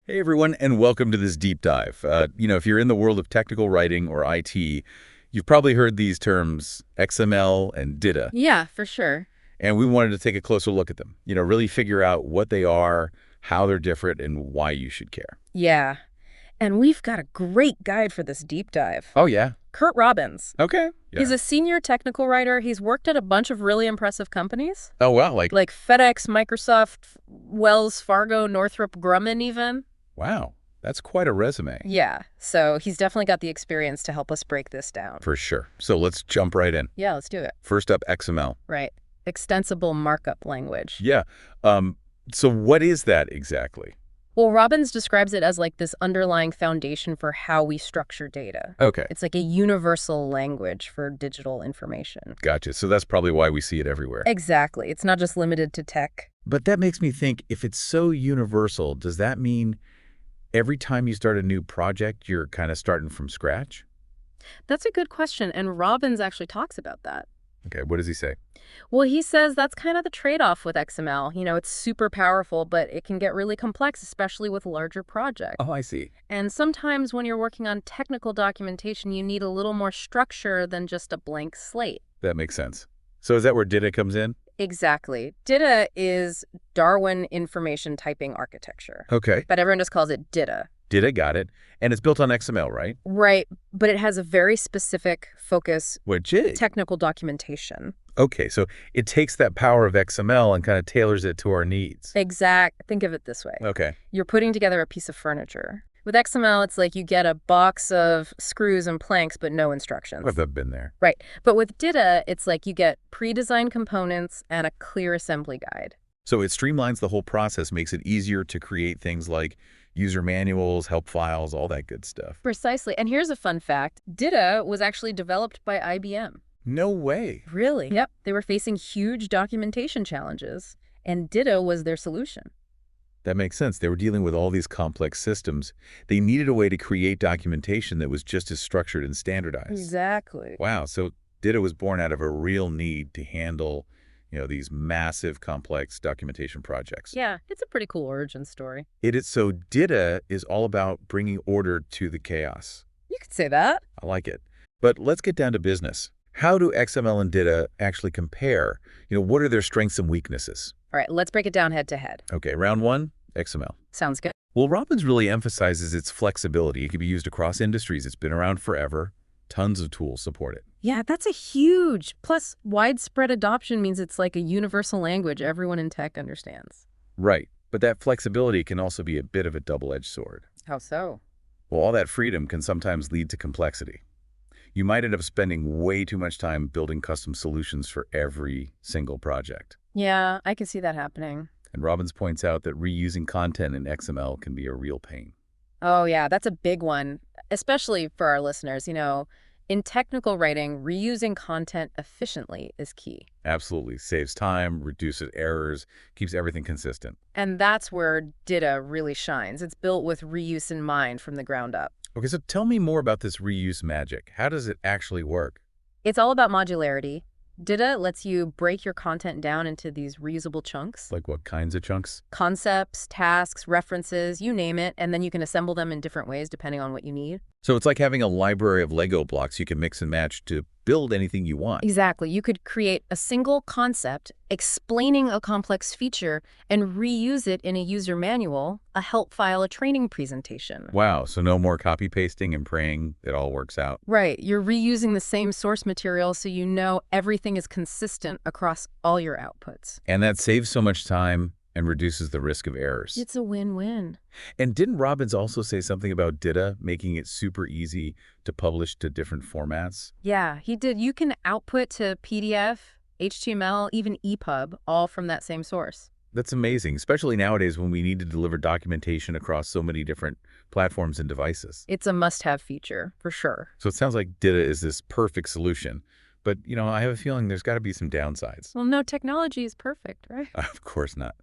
Hey everyone, and welcome to this deep dive. If you're in the world of technical writing or IT, you've probably heard these terms XML and DITA, Yeah, for sure. and we wanted to take a closer look at them. Really figure out what they are, how they're different, and why you should care. Yeah. And we've got a great guide for this deep dive. Oh yeah. Curt Robbins. Okay. He's Yeah. a senior technical writer. He's worked at a bunch of really impressive companies, Oh wow, like FedEx, Microsoft, Wells Fargo, Northrop Grumman even. wow. That's quite a resume. Yeah, so he's definitely got the experience to help us break this down. For sure. So let's jump right in. Yeah, let's do it. First up, XML. Right. Extensible markup language. Yeah. So what is that exactly? Well, Robbins describes it as like this underlying foundation for how we structure data. Okay. It's like a universal language for digital information. Gotcha. So that's probably why we see it everywhere. Exactly. It's not just limited to tech. But that makes me think, if it's so universal, does that mean every time you start a new project, you're kind of starting from scratch? That's a good question, and Robbins actually talks about that. Okay, what does he say? Well, he says that's kind of the trade-off with XML. It's super powerful, but it can get really complex, especially with larger projects. Oh, I see. And sometimes when you're working on technical documentation, you need a little more structure than just a blank slate. That makes sense. So is that where DITA comes in? Exactly. DITA is Darwin Information Typing Architecture, Okay. but everyone just calls it DITA. DITA, got it. And it's built on XML, right? Right, but it has a very specific focus, Which is? technical documentation. Okay, so it takes that power of XML and kind of tailors it to our needs. Think of it this way. Okay. You're putting together a piece of furniture. With XML, it's like you get a box of screws and planks, but no instructions. I've been there. Right. But with DITA, it's like you get pre-designed components and a clear assembly guide. So it streamlines the whole process, makes it easier to create things like user manuals, help files, all that good stuff. Precisely. And here's a fun fact. DITA was actually developed by IBM. No way. Really? Yep. They were facing huge documentation challenges, and DITA was their solution. That makes sense. They were dealing with all these complex systems. They needed a way to create documentation that was just as structured and standardized. Exactly. Wow. So DITA was born out of a real need to handle, these massive, complex documentation projects. Yeah, it's a pretty cool origin story. It is. So DITA is all about bringing order to the chaos. You could say that. I like it. But let's get down to business. How do XML and DITA actually compare? What are their strengths and weaknesses? All right, let's break it down head to head. Okay, round one, XML. Sounds good. Well, Robbins really emphasizes its flexibility. It can be used across industries. It's been around forever. Tons of tools support it. Yeah, that's a huge. Plus, widespread adoption means it's like a universal language everyone in tech understands. Right. But that flexibility can also be a bit of a double-edged sword. How so? Well, all that freedom can sometimes lead to complexity. You might end up spending way too much time building custom solutions for every single project. Yeah, I can see that happening. And Robbins points out that reusing content in XML can be a real pain. Oh, yeah, that's a big one, especially for our listeners. In technical writing, reusing content efficiently is key. Absolutely. Saves time, reduces errors, keeps everything consistent. And that's where DITA really shines. It's built with reuse in mind from the ground up. Okay, so tell me more about this reuse magic. How does it actually work? It's all about modularity. DITA lets you break your content down into these reusable chunks. Like what kinds of chunks? Concepts, tasks, references, you name it, and then you can assemble them in different ways depending on what you need. So it's like having a library of Lego blocks you can mix and match to build anything you want. Exactly. You could create a single concept explaining a complex feature and reuse it in a user manual, a help file, a training presentation. Wow, so no more copy pasting and praying it all works out. Right. You're reusing the same source material so you know everything is consistent across all your outputs. And that saves so much time and reduces the risk of errors. It's a win-win. And didn't Robbins also say something about DITA making it super easy to publish to different formats? Yeah, he did. You can output to PDF, HTML, even EPUB, all from that same source. That's amazing, especially nowadays when we need to deliver documentation across so many different platforms and devices. It's a must-have feature, for sure. So it sounds like DITA is this perfect solution. But, I have a feeling there's got to be some downsides. Well, no technology is perfect, right? Of course not.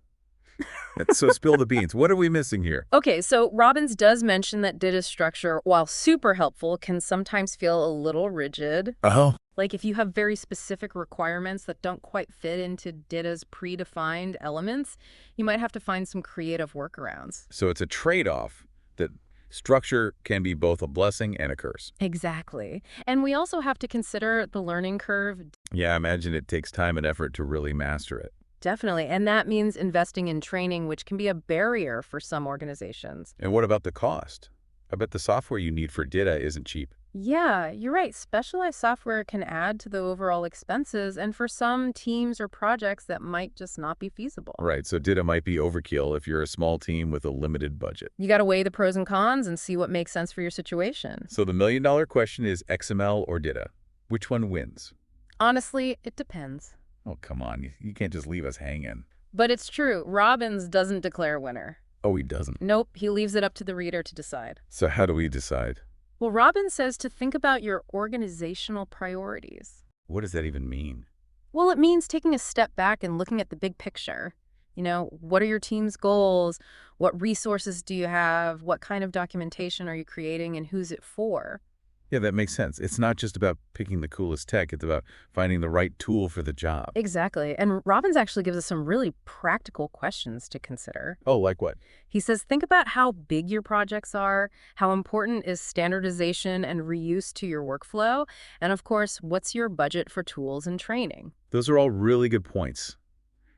So spill the beans. What are we missing here? Okay, so Robbins does mention that DITA structure, while super helpful, can sometimes feel a little rigid. Oh. Like if you have very specific requirements that don't quite fit into DITA's predefined elements, you might have to find some creative workarounds. So it's a trade-off that structure can be both a blessing and a curse. Exactly. And we also have to consider the learning curve. Yeah, I imagine it takes time and effort to really master it. Definitely. And that means investing in training, which can be a barrier for some organizations. And what about the cost? I bet the software you need for DITA isn't cheap. Yeah, you're right. Specialized software can add to the overall expenses, and for some teams or projects, that might just not be feasible. Right, so DITA might be overkill if you're a small team with a limited budget. You got to weigh the pros and cons and see what makes sense for your situation. So the million-dollar question is XML or DITA? Which one wins? Honestly, it depends. Oh, come on. You can't just leave us hanging. But it's true. Robbins doesn't declare a winner. Oh, he doesn't. Nope, he leaves it up to the reader to decide. So how do we decide? Well, Robbins says to think about your organizational priorities. What does that even mean? Well, it means taking a step back and looking at the big picture. What are your team's goals? What resources do you have? What kind of documentation are you creating, and who's it for? Yeah, that makes sense. It's not just about picking the coolest tech. It's about finding the right tool for the job. Exactly. And Robbins actually gives us some really practical questions to consider. Oh, like what? He says, think about how big your projects are, how important is standardization and reuse to your workflow, and of course, what's your budget for tools and training? Those are all really good points.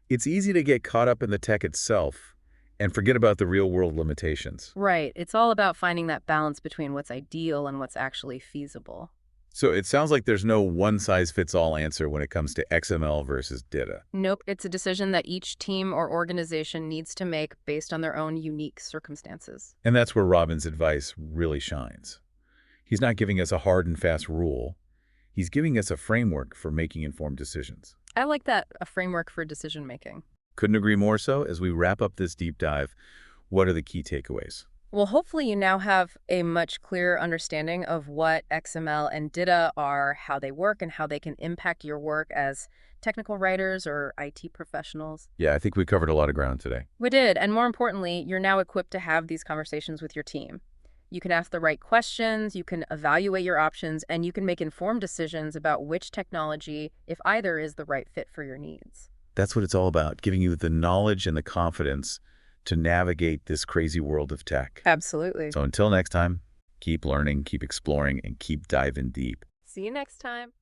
It's easy to get caught up in the tech itself and forget about the real-world limitations. Right. It's all about finding that balance between what's ideal and what's actually feasible. So it sounds like there's no one-size-fits-all answer when it comes to XML versus DITA. Nope, it's a decision that each team or organization needs to make based on their own unique circumstances. And that's where Robbins' advice really shines. He's not giving us a hard and fast rule. He's giving us a framework for making informed decisions. I like that, a framework for decision making. Couldn't agree more so. As we wrap up this deep dive, what are the key takeaways? Well, hopefully you now have a much clearer understanding of what XML and DITA are, how they work, and how they can impact your work as technical writers or IT professionals. Yeah, I think we covered a lot of ground today. We did, and more importantly, you're now equipped to have these conversations with your team. You can ask the right questions, you can evaluate your options, and you can make informed decisions about which technology, if either, is the right fit for your needs. That's what it's all about, giving you the knowledge and the confidence to navigate this crazy world of tech. Absolutely. So until next time, keep learning, keep exploring, and keep diving deep. See you next time.